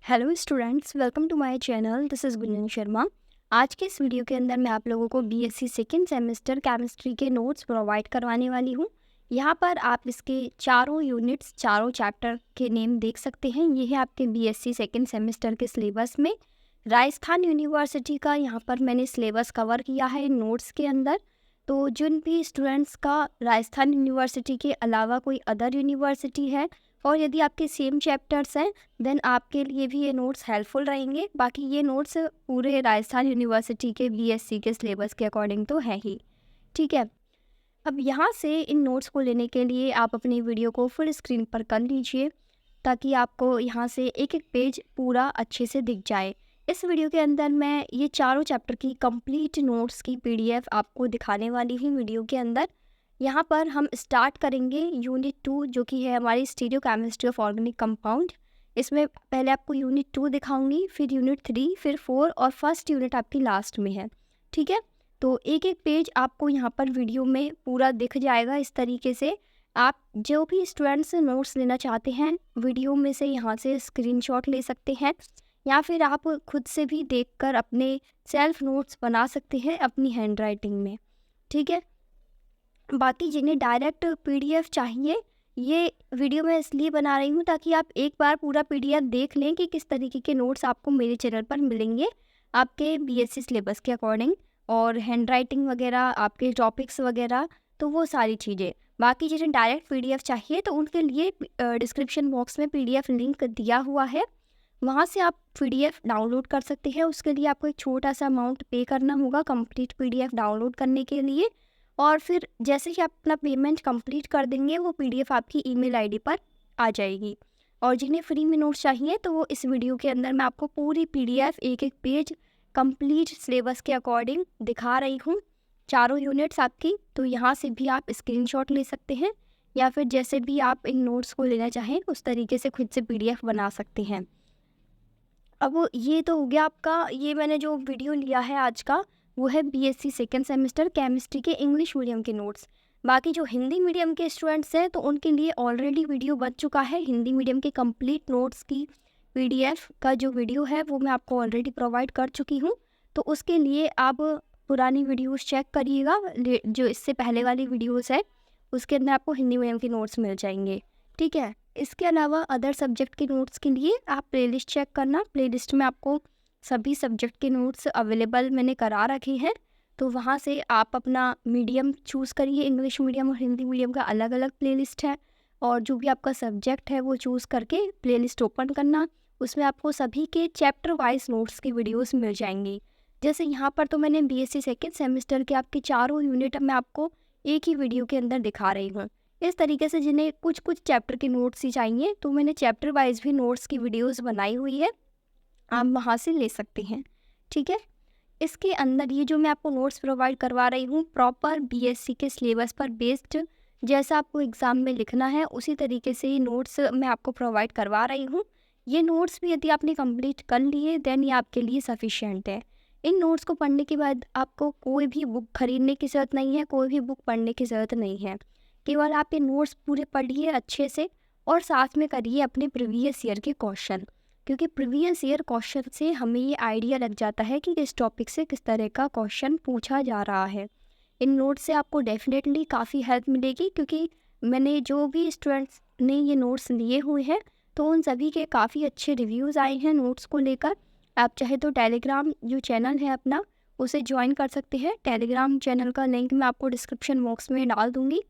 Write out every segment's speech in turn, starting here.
Hello students, welcome to my channel. This is Gunjan Sharma. आज के इस वीडियो के अंदर मैं आप लोगों को बीएससी सेकेंड सेमेस्टर केमिस्ट्री के नोट्स प्रोवाइड करवाने वाली हूँ। यहाँ पर आप इसके चारों यूनिट्स, चारों चैप्टर के नेम देख सकते हैं। ये है आपके बीएससी सेकेंड सेमेस्टर के सिलेबस में। राजस्थान यूनिवर्सिटी का यहाँ पर मैंने सिलेबस कवर किया है इन नोट्स के अंदर। तो जिन भी स्टूडेंट्स का राजस्थान यूनिवर्सिटी के अलावा कोई अदर यूनिवर्सिटी है और यदि आपके सेम चैप्टर्स हैं, देन आपके लिए भी ये नोट्स हेल्पफुल रहेंगे। बाकी ये नोट्स पूरे राजस्थान यूनिवर्सिटी के बीएससी के सिलेबस के अकॉर्डिंग तो है ही, ठीक है। अब यहाँ से इन नोट्स को लेने के लिए आप अपनी वीडियो को फुल स्क्रीन पर कर लीजिए ताकि आपको यहाँ से एक एक पेज पूरा अच्छे से दिख जाए। इस वीडियो के अंदर मैं ये चारों चैप्टर की कंप्लीट नोट्स की पीडीएफ आपको दिखाने वाली हूँ वीडियो के अंदर। यहाँ पर हम स्टार्ट करेंगे यूनिट 2, जो कि है हमारी स्टीरियोकेमिस्ट्री ऑफ ऑर्गेनिक कंपाउंड। इसमें पहले आपको यूनिट 2 दिखाऊंगी, फिर यूनिट 3, फिर 4 और फर्स्ट यूनिट आपकी लास्ट में है, ठीक है। तो एक एक पेज आपको यहाँ पर वीडियो में पूरा दिख जाएगा। इस तरीके से आप जो भी स्टूडेंट्स नोट्स लेना चाहते हैं, वीडियो में से यहाँ से स्क्रीनशॉट ले सकते हैं या फिर आप खुद से भी देखकर अपने सेल्फ नोट्स बना सकते हैं अपनी हैंड राइटिंग में, ठीक है। बाकी जिन्हें डायरेक्ट पीडीएफ चाहिए, ये वीडियो मैं इसलिए बना रही हूँ ताकि आप एक बार पूरा पीडीएफ देख लें कि किस तरीके के नोट्स आपको मेरे चैनल पर मिलेंगे आपके बीएससी सिलेबस के अकॉर्डिंग, और हैंड राइटिंग वगैरह, आपके टॉपिक्स वगैरह, तो वो सारी चीज़ें। बाकी जिन्हें डायरेक्ट पीडीएफ चाहिए तो उनके लिए डिस्क्रिप्शन बॉक्स में पीडीएफ लिंक दिया हुआ है, वहाँ से आप पीडीएफ डाउनलोड कर सकते हैं। उसके लिए आपको एक छोटा सा अमाउंट पे करना होगा कंप्लीट पीडीएफ डाउनलोड करने के लिए, और फिर जैसे ही आप अपना पेमेंट कंप्लीट कर देंगे वो पीडीएफ आपकी ईमेल आईडी पर आ जाएगी। और जिन्हें फ्री में नोट्स चाहिए तो वो इस वीडियो के अंदर मैं आपको पूरी पीडीएफ एक एक पेज कंप्लीट सिलेबस के अकॉर्डिंग दिखा रही हूँ, चारों यूनिट्स आपकी। तो यहाँ से भी आप स्क्रीनशॉट ले सकते हैं या फिर जैसे भी आप इन नोट्स को लेना चाहें उस तरीके से खुद से पीडीएफ बना सकते हैं। अब ये तो हो गया आपका, ये मैंने जो वीडियो लिया है आज का वो है बीएससी सेकेंड सेमेस्टर केमिस्ट्री के इंग्लिश मीडियम के नोट्स। बाकी जो हिंदी मीडियम के स्टूडेंट्स हैं तो उनके लिए ऑलरेडी वीडियो बन चुका है। हिंदी मीडियम के कंप्लीट नोट्स की पीडीएफ का जो वीडियो है वो मैं आपको ऑलरेडी प्रोवाइड कर चुकी हूँ। तो उसके लिए आप पुरानी वीडियोस चेक करिएगा, जो इससे पहले वाली वीडियोस है उसके अंदर आपको हिंदी मीडियम के नोट्स मिल जाएंगे, ठीक है। इसके अलावा अदर सब्जेक्ट के नोट्स के लिए आप प्लेलिस्ट चेक करना। प्लेलिस्ट में आपको सभी सब्जेक्ट के नोट्स अवेलेबल मैंने करा रखे हैं, तो वहाँ से आप अपना मीडियम चूज़ करिए। इंग्लिश मीडियम और हिंदी मीडियम का अलग अलग प्लेलिस्ट है, और जो भी आपका सब्जेक्ट है वो चूज़ करके प्लेलिस्ट ओपन करना। उसमें आपको सभी के चैप्टर वाइज नोट्स की वीडियोस मिल जाएंगी। जैसे यहाँ पर तो मैंने बीएससी सेकेंड सेमेस्टर के आपके चारों यूनिट मैं आपको एक ही वीडियो के अंदर दिखा रही हूँ। इस तरीके से जिन्हें कुछ कुछ चैप्टर के नोट्स ही चाहिए तो मैंने चैप्टर वाइज भी नोट्स की वीडियोस बनाई हुई है, आप वहाँ से ले सकते हैं, ठीक है। इसके अंदर ये जो मैं आपको नोट्स प्रोवाइड करवा रही हूँ प्रॉपर बीएससी के सिलेबस पर बेस्ड, जैसा आपको एग्ज़ाम में लिखना है उसी तरीके से ये नोट्स मैं आपको प्रोवाइड करवा रही हूँ। ये नोट्स भी यदि आपने कंप्लीट कर लिए देन ये आपके लिए सफिशिएंट है। इन नोट्स को पढ़ने के बाद आपको कोई भी बुक खरीदने की ज़रूरत नहीं है, कोई भी बुक पढ़ने की ज़रूरत नहीं है। केवल आप ये नोट्स पूरे पढ़िए अच्छे से और साथ में करिए अपने प्रीवियस ईयर के क्वेश्चन, क्योंकि प्रीवियस ईयर क्वेश्चन से हमें ये आइडिया लग जाता है कि किस टॉपिक से किस तरह का क्वेश्चन पूछा जा रहा है। इन नोट्स से आपको डेफिनेटली काफ़ी हेल्प मिलेगी, क्योंकि मैंने जो भी स्टूडेंट्स ने ये नोट्स लिए हुए हैं तो उन सभी के काफ़ी अच्छे रिव्यूज़ आए हैं नोट्स को लेकर। आप चाहे तो टेलीग्राम जो चैनल है अपना उसे ज्वाइन कर सकते हैं। टेलीग्राम चैनल का लिंक मैं आपको डिस्क्रिप्शन बॉक्स में डाल दूँगी,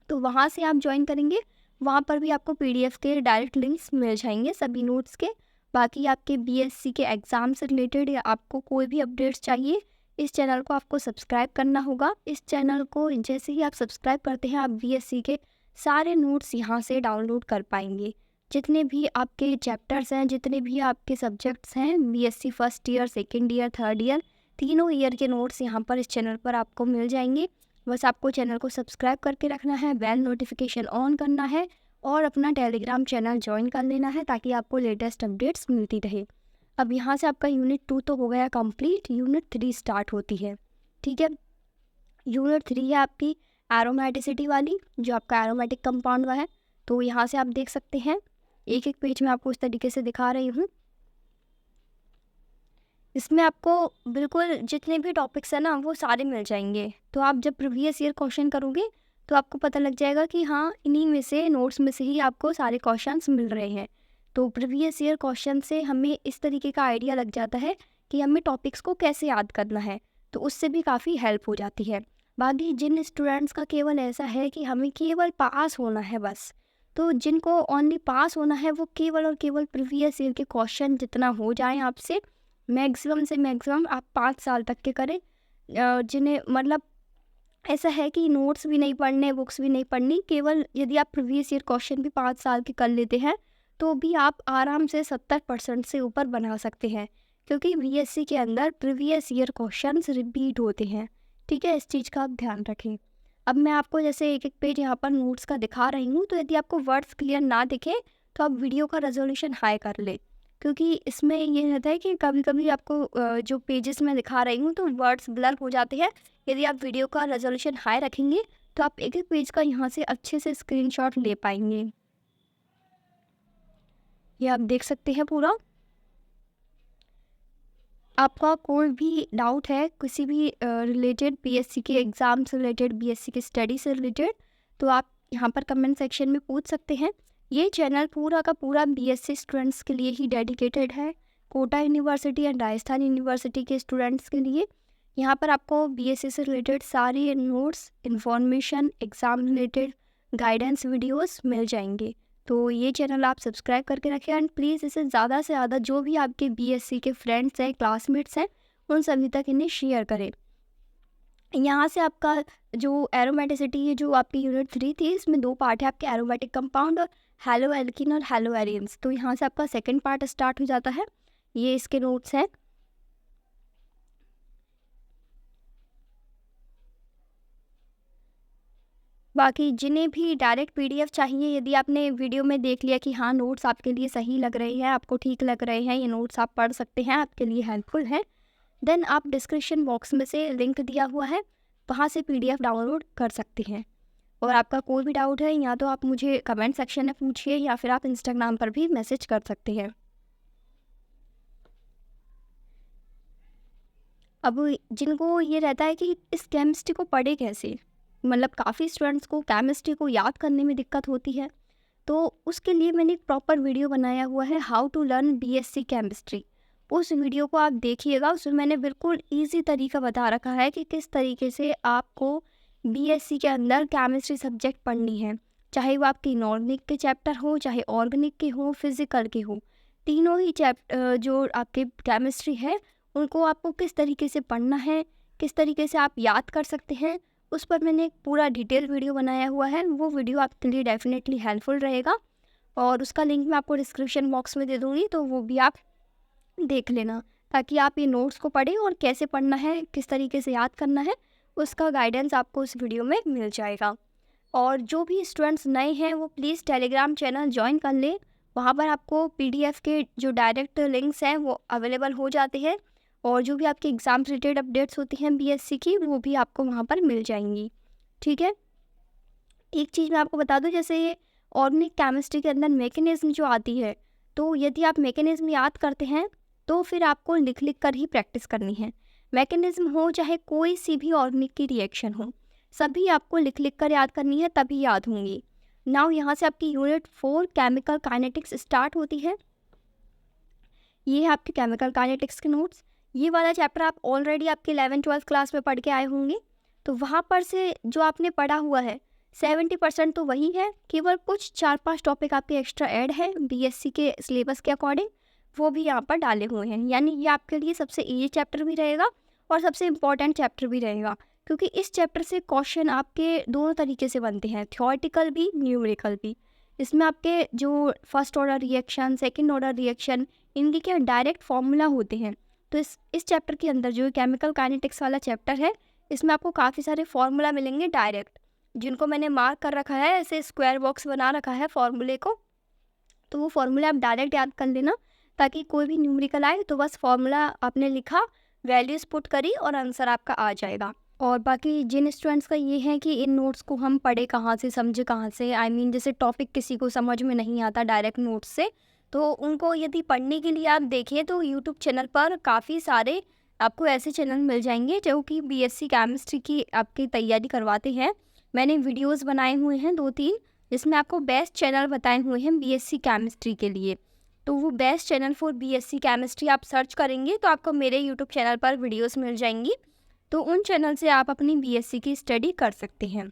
तो वहाँ से आप ज्वाइन करेंगे, वहाँ पर भी आपको पीडीएफ के डायरेक्ट लिंक्स मिल जाएंगे सभी नोट्स के। बाकी आपके बीएससी के एग्ज़ाम से रिलेटेड या आपको कोई भी अपडेट्स चाहिए, इस चैनल को आपको सब्सक्राइब करना होगा। इस चैनल को जैसे ही आप सब्सक्राइब करते हैं आप बीएससी के सारे नोट्स यहाँ से डाउनलोड कर पाएंगे। जितने भी आपके चैप्टर्स हैं, जितने भी आपके सब्जेक्ट्स हैं, BSc first year, second year, third year, तीनों ईयर के नोट्स यहाँ पर इस चैनल पर आपको मिल जाएंगे। बस आपको चैनल को सब्सक्राइब करके रखना है, बेल नोटिफिकेशन ऑन करना है और अपना टेलीग्राम चैनल ज्वाइन कर लेना है ताकि आपको लेटेस्ट अपडेट्स मिलती रहे। अब यहाँ से आपका यूनिट 2 तो हो गया कंप्लीट, यूनिट 3 स्टार्ट होती है, ठीक है। यूनिट 3 है आपकी एरोमेटिसिटी वाली, जो आपका एरोमेटिक कंपाउंड है। तो यहाँ से आप देख सकते हैं एक एक पेज में आपको इस तरीके से दिखा रही हूँ। इसमें आपको बिल्कुल जितने भी टॉपिक्स हैं ना वो सारे मिल जाएंगे। तो आप जब प्रीवियस ईयर क्वेश्चन करोगे तो आपको पता लग जाएगा कि हाँ, इन्हीं में से नोट्स में से ही आपको सारे क्वेश्चंस मिल रहे हैं। तो प्रीवियस ईयर क्वेश्चन से हमें इस तरीके का आइडिया लग जाता है कि हमें टॉपिक्स को कैसे याद करना है, तो उससे भी काफ़ी हेल्प हो जाती है। बाकी जिन स्टूडेंट्स का केवल ऐसा है कि हमें केवल पास होना है बस, तो जिनको ओनली पास होना है वो केवल और केवल प्रीवियस ईयर के क्वेश्चन जितना हो जाएं आपसे, मैक्सिमम से मैक्सिमम आप 5 साल तक के करें। जिन्हें मतलब ऐसा है कि नोट्स भी नहीं पढ़ने, बुक्स भी नहीं पढ़नी, केवल यदि आप प्रीवियस ईयर क्वेश्चन भी 5 साल के कर लेते हैं तो भी आप आराम से 70% से ऊपर बना सकते हैं, क्योंकि बीएससी के अंदर प्रीवियस ईयर क्वेश्चंस रिपीट होते हैं। ठीक है, इस चीज़ का आप ध्यान रखें। अब मैं आपको जैसे एक एक पेज यहाँ पर नोट्स का दिखा रही हूँ, तो यदि आपको वर्ड्स क्लियर ना दिखे तो आप वीडियो का रेजोल्यूशन हाई कर ले, क्योंकि इसमें ये रहता है कि कभी कभी आपको जो पेजेस मैं दिखा रही हूँ तो वर्ड्स ब्लर हो जाते हैं। यदि आप वीडियो का रेजोल्यूशन हाई रखेंगे तो आप एक एक पेज का यहाँ से अच्छे से स्क्रीनशॉट ले पाएंगे। ये आप देख सकते हैं पूरा। आपका कोई भी डाउट है किसी भी रिलेटेड बीएससी के एग्ज़ाम से रिलेटेड, बीएससी की स्टडी से रिलेटेड, तो आप यहाँ पर कमेंट सेक्शन में पूछ सकते हैं। ये चैनल पूरा का पूरा बीएससी स्टूडेंट्स के लिए ही डेडिकेटेड है, Kota university and Rajasthan university के स्टूडेंट्स के लिए। यहाँ पर आपको बीएससी से रिलेटेड सारी notes, information, exam related guidance videos मिल जाएंगे। तो ये चैनल आप सब्सक्राइब करके रखें एंड प्लीज़ इसे ज़्यादा से ज़्यादा जो भी आपके बीएससी के फ्रेंड्स हैं, क्लासमेट्स हैं, उन सभी तक इन्हें शेयर करें। यहाँ से आपका जो एरोमेटिसिटी है, जो आपकी यूनिट 3 थी, इसमें 2 पार्ट है, आपके एरोमेटिक कंपाउंड और हेलो एल्किन और हेलो एरियंस। तो यहाँ से आपका सेकेंड पार्ट स्टार्ट हो जाता है। ये इसके नोट्स हैं। बाकी जिन्हें भी डायरेक्ट पीडीएफ चाहिए, यदि आपने वीडियो में देख लिया कि हाँ नोट्स आपके लिए सही लग रहे हैं, आपको ठीक लग रहे हैं, ये नोट्स आप पढ़ सकते हैं, आपके लिए हेल्पफुल है, देन आप डिस्क्रिप्शन बॉक्स में से लिंक दिया हुआ है, वहाँ से पीडीएफ डाउनलोड कर सकते हैं। और आपका कोई भी डाउट है या तो आप मुझे कमेंट सेक्शन में पूछिए या फिर आप इंस्टाग्राम पर भी मैसेज कर सकते हैं। अब जिनको ये रहता है कि इस केमिस्ट्री को पढ़े कैसे, मतलब काफ़ी स्टूडेंट्स को केमिस्ट्री को याद करने में दिक्कत होती है, तो उसके लिए मैंने एक प्रॉपर वीडियो बनाया हुआ है, how to learn BSc chemistry. उस वीडियो को आप देखिएगा, उसमें मैंने बिल्कुल इजी तरीका बता रखा है कि किस तरीके से आपको बीएससी के अंदर केमिस्ट्री सब्जेक्ट पढ़नी है, चाहे वो आपके इनऑर्गेनिक के चैप्टर हो, चाहे ऑर्गेनिक के हो, फिजिकल के हो, तीनों ही चैप्टर जो आपके केमिस्ट्री है उनको आपको किस तरीके से पढ़ना है, किस तरीके से आप याद कर सकते हैं, उस पर मैंने एक पूरा डिटेल वीडियो बनाया हुआ है। वो वीडियो आपके लिए डेफिनेटली हेल्पफुल रहेगा और उसका लिंक मैं आपको डिस्क्रिप्शन बॉक्स में दे दूँगी, तो वो भी आप देख लेना, ताकि आप ये नोट्स को पढ़ें और कैसे पढ़ना है, किस तरीके से याद करना है, उसका गाइडेंस आपको इस वीडियो में मिल जाएगा। और जो भी स्टूडेंट्स नए हैं वो प्लीज़ टेलीग्राम चैनल ज्वाइन कर लें, वहाँ पर आपको पीडीएफ के जो डायरेक्ट लिंक्स हैं वो अवेलेबल हो जाते हैं और जो भी आपकी एग्ज़ाम रिलेटेड अपडेट्स होती हैं बीएससी की, वो भी आपको वहाँ पर मिल जाएंगी। ठीक है, एक चीज़ मैं आपको बता दूं, जैसे ये ऑर्गेनिक केमिस्ट्री के अंदर मैकेनिज्म जो आती है, तो यदि आप मैकेनिज्म याद करते हैं तो फिर आपको लिख लिख कर ही प्रैक्टिस करनी है। मैकेनिज्म हो चाहे कोई सी भी ऑर्गेनिक की रिएक्शन हो, सभी आपको लिख लिख कर याद करनी है, तभी याद होंगी। नाउ यहाँ से आपकी यूनिट 4 केमिकल काइनेटिक्स स्टार्ट होती है। ये है आपके केमिकल काइनेटिक्स के नोट्स। ये वाला चैप्टर आप ऑलरेडी आपके 11th-12th क्लास में पढ़ के आए होंगे, तो वहाँ पर से जो आपने पढ़ा हुआ है 70% तो वही है, केवल कुछ 4-5 टॉपिक आपके एक्स्ट्रा ऐड है बीएससी के सिलेबस के अकॉर्डिंग, वो भी यहाँ पर डाले हुए हैं। यानी ये आपके लिए सबसे ईजी चैप्टर भी रहेगा और सबसे इम्पॉर्टेंट चैप्टर भी रहेगा, क्योंकि इस चैप्टर से क्वेश्चन आपके दोनों तरीके से बनते हैं, थ्योरेटिकल भी, न्यूमेरिकल भी। इसमें आपके जो first order reaction, second order reaction, इनके क्या डायरेक्ट फॉर्मूला होते हैं। तो इस चैप्टर के अंदर जो केमिकल काइनेटिक्स वाला चैप्टर है, इसमें आपको काफ़ी सारे फॉर्मूला मिलेंगे डायरेक्ट, जिनको मैंने मार्क कर रखा है, ऐसे स्क्वायर बॉक्स बना रखा है फॉर्मूले को, तो वो फॉर्मूला आप डायरेक्ट याद कर लेना, ताकि कोई भी न्यूमेरिकल आए तो बस फॉर्मूला आपने लिखा, वैल्यूज़ पुट करी और आंसर आपका आ जाएगा। और बाकी जिन स्टूडेंट्स का ये है कि इन नोट्स को हम पढ़े कहाँ से, समझे कहाँ से, आई मीन जैसे टॉपिक किसी को समझ में नहीं आता डायरेक्ट नोट्स से, तो उनको यदि पढ़ने के लिए आप देखें तो यूट्यूब चैनल पर काफ़ी सारे आपको ऐसे चैनल मिल जाएंगे जो कि बीएससी केमिस्ट्री की आपकी तैयारी करवाते हैं। मैंने वीडियोस बनाए हुए हैं 2-3 जिसमें आपको बेस्ट चैनल बताए हुए हैं बीएससी केमिस्ट्री के लिए। तो वो best channel for BSc chemistry आप सर्च करेंगे तो आपको मेरे यूट्यूब चैनल पर वीडियोस मिल जाएंगी। तो उन चैनल से आप अपनी बीएससी की स्टडी कर सकते हैं।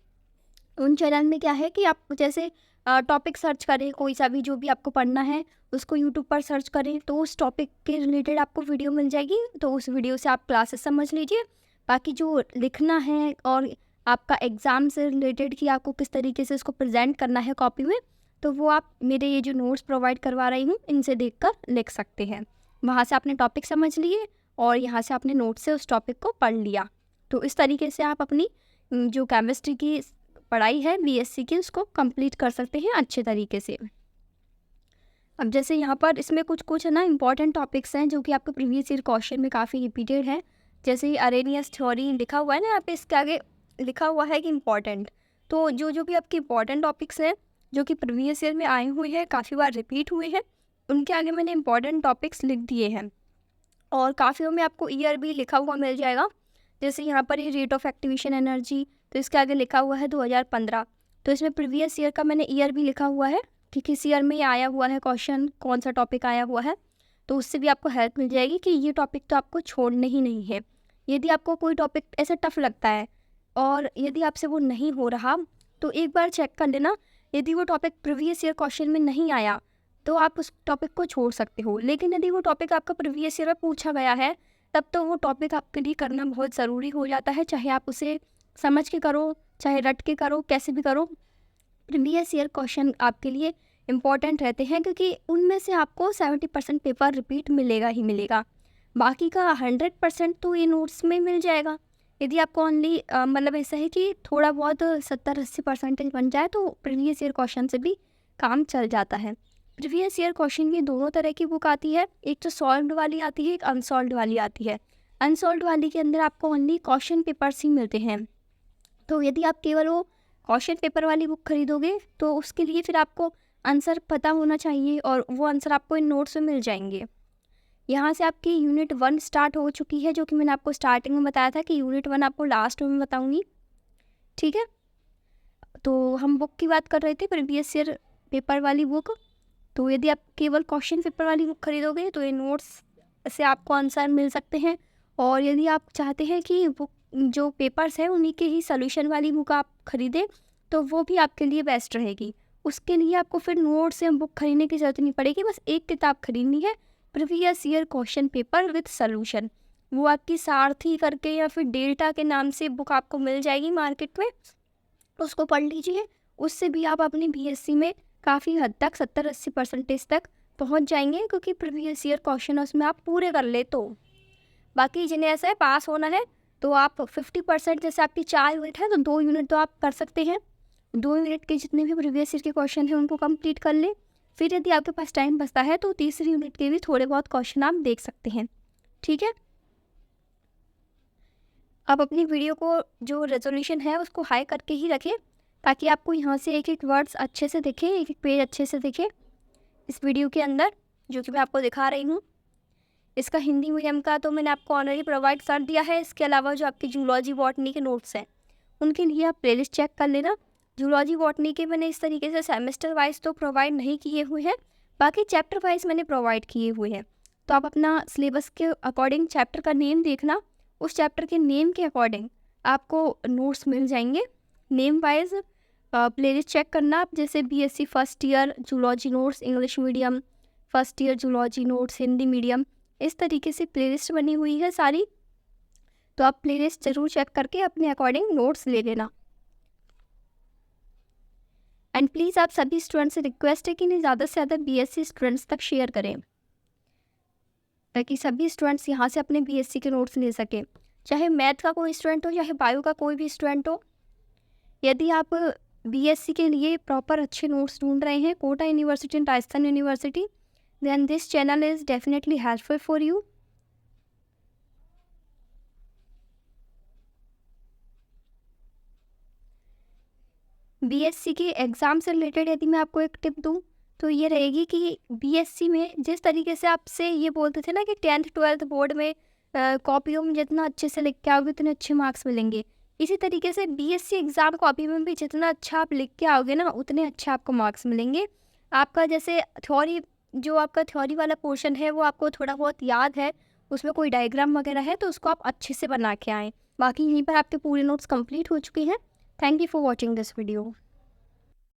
उन चैनल में क्या है कि आप जैसे टॉपिक सर्च करें, कोई सा भी जो भी आपको पढ़ना है उसको यूट्यूब पर सर्च करें तो उस टॉपिक के रिलेटेड आपको वीडियो मिल जाएगी। तो उस वीडियो से आप क्लासेस समझ लीजिए। बाकी जो लिखना है और आपका एग्ज़ाम से रिलेटेड कि आपको किस तरीके से इसको प्रेजेंट करना है कॉपी में, तो वो आप मेरे ये जो नोट्स प्रोवाइड करवा रही हूँ इनसे देखकर लिख सकते हैं। वहाँ से आपने टॉपिक समझ लिए और यहाँ से आपने नोट से उस टॉपिक को पढ़ लिया। तो इस तरीके से आप अपनी जो केमिस्ट्री की पढ़ाई है बीएससी की उसको कंप्लीट कर सकते हैं अच्छे तरीके से। अब जैसे यहाँ पर इसमें कुछ ना इम्पॉर्टेंट टॉपिक्स हैं जो कि आपके प्रीवियस ईयर क्वेश्चन में काफ़ी रिपीटेड है। जैसे अरेनियस थ्योरी लिखा हुआ है ना, यहाँ पे इसके आगे लिखा हुआ है कि इम्पॉर्टेंट। तो जो भी आपके इम्पॉर्टेंट टॉपिक्स हैं जो कि प्रीवियस ईयर में आए हुए हैं, काफ़ी बार रिपीट हुए हैं, उनके आगे मैंने इम्पॉर्टेंट टॉपिक्स लिख दिए हैं। और काफ़ियों में आपको ईयर भी लिखा हुआ मिल जाएगा। जैसे यहाँ पर ये रेट ऑफ एक्टिवेशन एनर्जी, तो इसके आगे लिखा हुआ है 2015। तो इसमें प्रीवियस ईयर का मैंने ईयर भी लिखा हुआ है कि किस ईयर में ये आया हुआ है क्वेश्चन, कौन सा टॉपिक आया हुआ है। तो उससे भी आपको हेल्प मिल जाएगी कि ये टॉपिक तो आपको छोड़ने ही नहीं है। यदि आपको कोई टॉपिक ऐसा टफ लगता है और यदि आपसे वो नहीं हो रहा तो एक बार चेक कर लेना। यदि वो टॉपिक प्रीवियस ईयर क्वेश्चन में नहीं आया तो आप उस टॉपिक को छोड़ सकते हो। लेकिन यदि वो टॉपिक आपका प्रीवियस ईयर में पूछा गया है तब तो वो टॉपिक आपके लिए करना बहुत ज़रूरी हो जाता है। चाहे आप उसे समझ के करो, चाहे रट के करो, कैसे भी करो, प्रीवियस ईयर क्वेश्चन आपके लिए इम्पॉर्टेंट रहते हैं क्योंकि उनमें से आपको 70% पेपर रिपीट मिलेगा ही मिलेगा। बाकी का 100% तो ये नोट्स में मिल जाएगा। यदि आपको ओनली मतलब ऐसा है कि थोड़ा बहुत 70-80% बन जाए तो प्रीवियस ईयर क्वेश्चन से भी काम चल जाता है। प्रीवियस ईयर क्वेश्चन की दोनों तरह की बुक आती है, एक तो सॉल्व्ड वाली आती है, एक अनसॉल्व्ड वाली आती है। अनसॉल्व्ड वाली के अंदर आपको ओनली क्वेश्चन पेपर्स ही मिलते हैं। तो यदि आप केवल वो क्वेश्चन पेपर वाली बुक खरीदोगे तो उसके लिए फिर आपको आंसर पता होना चाहिए और वो आंसर आपको इन नोट्स में मिल जाएंगे। यहाँ से आपकी यूनिट 1 स्टार्ट हो चुकी है, जो कि मैंने आपको स्टार्टिंग में बताया था कि यूनिट 1 आपको लास्ट में बताऊँगी। ठीक है, तो हम बुक की बात कर रहे थे, प्रीवियस ईयर पेपर वाली बुक। तो यदि आप केवल क्वेश्चन पेपर वाली बुक खरीदोगे तो ये नोट्स से आपको आंसर मिल सकते हैं। और यदि आप चाहते हैं कि बुक जो पेपर्स हैं उन्हीं के ही सोल्यूशन वाली बुक आप खरीदें तो वो भी आपके लिए बेस्ट रहेगी। उसके लिए आपको फिर नोट्स या बुक खरीदने की ज़रूरत नहीं पड़ेगी, बस एक किताब खरीदनी है, previous year question paper with solution. वो आपकी सारथी करके या फिर डेल्टा के नाम से बुक आपको मिल जाएगी मार्केट में, उसको पढ़ लीजिए। उससे भी आप अपनी बीएससी में काफ़ी हद तक 70-80% तक पहुंच जाएंगे क्योंकि प्रीवियस ईयर क्वेश्चन उसमें आप पूरे कर ले। तो बाकी जिन्हें ऐसा है पास होना है तो आप 50%, जैसे आपकी 4 यूनिट है तो 2 यूनिट तो आप कर सकते हैं। 2 यूनिट के जितने भी प्रीवियस ईयर के क्वेश्चन हैं उनको कंप्लीट कर ले। फिर यदि आपके पास टाइम बचता है तो तीसरी यूनिट के भी थोड़े बहुत क्वेश्चन आप देख सकते हैं। ठीक है, आप अपनी वीडियो को जो रेजोल्यूशन है उसको हाई करके ही रखें ताकि आपको यहाँ से एक एक वर्ड्स अच्छे से दिखे, एक एक पेज अच्छे से दिखे इस वीडियो के अंदर जो कि मैं आपको दिखा रही हूँ। इसका हिंदी मीडियम का तो मैंने आपको ऑलरेडी प्रोवाइड कर दिया है। इसके अलावा जो आपके जूलॉजी बॉटनी के नोट्स हैं उनके लिए आप प्लेलिस्ट चेक कर लेना। जूलॉजी बॉटनी के मैंने इस तरीके से सेमेस्टर वाइज तो प्रोवाइड नहीं किए हुए हैं, बाकी चैप्टर वाइज मैंने प्रोवाइड किए हुए हैं। तो आप अपना सिलेबस के अकॉर्डिंग चैप्टर का नेम देखना, उस चैप्टर के नेम के अकॉर्डिंग आपको नोट्स मिल जाएंगे। नेम वाइज प्लेलिस्ट चेक करना आप, जैसे BSc first year zoology notes English medium, first year zoology notes Hindi medium, इस तरीके से प्लेलिस्ट बनी हुई है सारी। तो आप प्लेलिस्ट ज़रूर चेक करके अपने अकॉर्डिंग नोट्स ले लेना। एंड प्लीज़ आप सभी स्टूडेंट्स से रिक्वेस्ट है कि नहीं ज़्यादा से ज़्यादा बीएससी स्टूडेंट्स तक शेयर करें ताकि सभी स्टूडेंट्स यहाँ से अपने बीएससी के नोट्स ले सकें, चाहे मैथ का कोई स्टूडेंट हो चाहे बायो का कोई भी स्टूडेंट हो। यदि आप बीएससी के लिए प्रॉपर अच्छे नोट्स ढूंढ रहे हैं Kota university and Rajasthan university, then this channel is definitely helpful for you. BSc के एग्ज़ाम से रिलेटेड यदि मैं आपको एक टिप दूं तो ये रहेगी कि बीएससी में जिस तरीके से आपसे ये बोलते थे ना कि 10th 12th बोर्ड में कॉपियों में जितना अच्छे से लिख के आओगे उतने अच्छे मार्क्स मिलेंगे। इसी तरीके से बीएससी एग्ज़ाम कॉपी में भी जितना अच्छा आप लिख के आओगे ना उतने अच्छे आपको मार्क्स मिलेंगे। आपका जैसे थ्योरी, जो आपका थ्योरी वाला पोर्शन है वो आपको थोड़ा बहुत याद है, उसमें कोई डायग्राम वगैरह है तो उसको आप अच्छे से बना के आएँ। बाकी यहीं पर आपके पूरे नोट्स कंप्लीट हो चुके हैं। Thank you for watching this video.